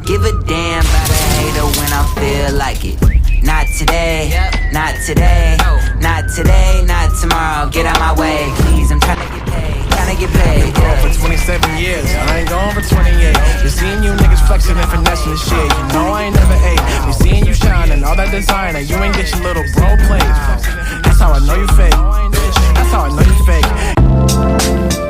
Give a damn about a hater when I feel like it. Not today, not today, not today, not tomorrow. Get out my way, please. I'm trying to get paid, trying to get paid. I've been going for 27 years, I ain't going for 28. Just seeing you niggas flexing and finessing the shit. You know I ain't never ate. We seeing you shining, all that designer. You ain't get your little bro plays. That's how I know you fake. That's how I know you fake.